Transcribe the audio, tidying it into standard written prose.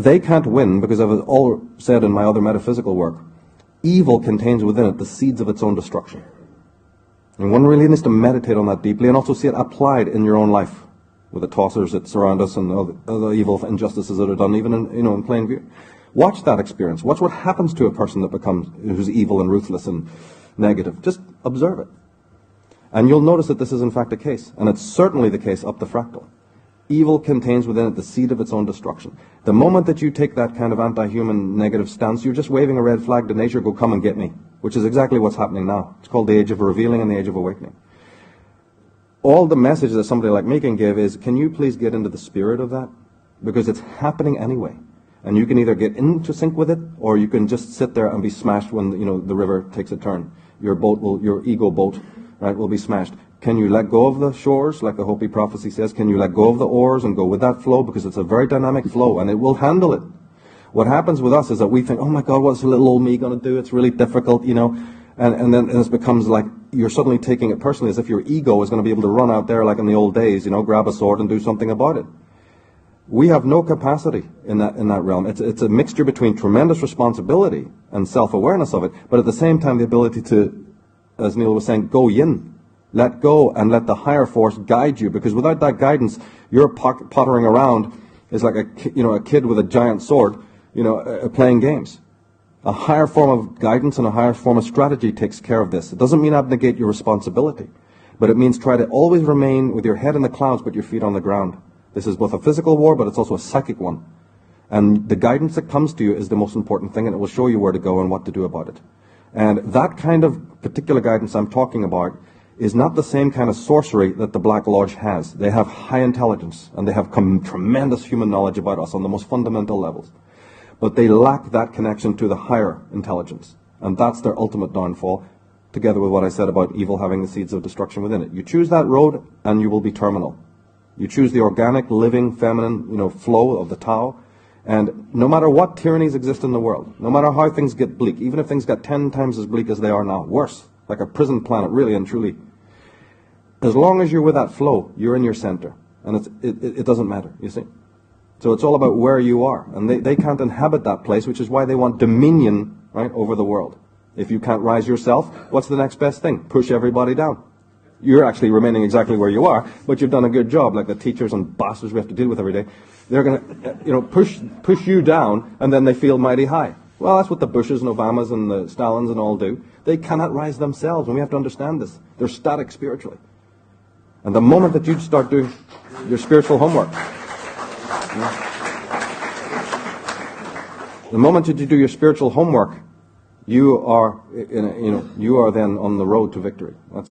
they can't win because, as I've all said in my other metaphysical work, evil contains within it the seeds of its own destruction. And one really needs to meditate on that deeply and also see it applied in your own life with the tossers that surround us and the evil injustices that are done even in plain view. Watch that experience. Watch what happens to a person who's evil and ruthless and negative. Just observe it. And you'll notice that this is in fact the case. And it's certainly the case up the fractal. Evil contains within it the seed of its own destruction. The moment that you take that kind of anti-human negative stance, you're just waving a red flag to nature, go come and get me, which is exactly what's happening now. It's called the age of revealing and the age of awakening. All the message that somebody like me can give is, can you please get into the spirit of that? Because it's happening anyway. And you can either get into sync with it, or you can just sit there and be smashed when the river takes a turn. Your ego boat, right, will be smashed. Can you let go of the shores, like the Hopi prophecy says? Can you let go of the oars and go with that flow? Because it's a very dynamic flow, and it will handle it. What happens with us is that we think, oh my God, what's little old me going to do? It's really difficult, and then it becomes like you're suddenly taking it personally, as if your ego is going to be able to run out there like in the old days, grab a sword and do something about it. We have no capacity in that realm. It's a mixture between tremendous responsibility and self-awareness of it, but at the same time the ability to, as Neil was saying, go yin. Let go and let the higher force guide you, because without that guidance, you're pottering around is like a kid with a giant sword, playing games. A higher form of guidance and a higher form of strategy takes care of this. It doesn't mean abnegate your responsibility, but it means try to always remain with your head in the clouds but your feet on the ground. This is both a physical war, but it's also a psychic one. And the guidance that comes to you is the most important thing, and it will show you where to go and what to do about it. And that kind of particular guidance I'm talking about is not the same kind of sorcery that the Black Lodge has. They have high intelligence, and they have tremendous human knowledge about us on the most fundamental levels. But they lack that connection to the higher intelligence. And that's their ultimate downfall, together with what I said about evil having the seeds of destruction within it. You choose that road, and you will be terminal. You choose the organic, living, feminine, flow of the Tao, and no matter what tyrannies exist in the world, no matter how things get bleak, even if things get 10 times as bleak as they are now, worse, like a prison planet, really and truly, as long as you're with that flow, you're in your center, and it doesn't matter, you see. So it's all about where you are, and they can't inhabit that place, which is why they want dominion, right, over the world. If you can't rise yourself, what's the next best thing? Push everybody down. You're actually remaining exactly where you are, but you've done a good job, like the teachers and bastards we have to deal with every day. They're going to, push you down, and then they feel mighty high. Well, that's what the Bushes and Obamas and the Stalins and all do. They cannot rise themselves, and we have to understand this. They're static spiritually. And the moment that you start doing your spiritual homework, the moment that you do your spiritual homework, you are then on the road to victory. That's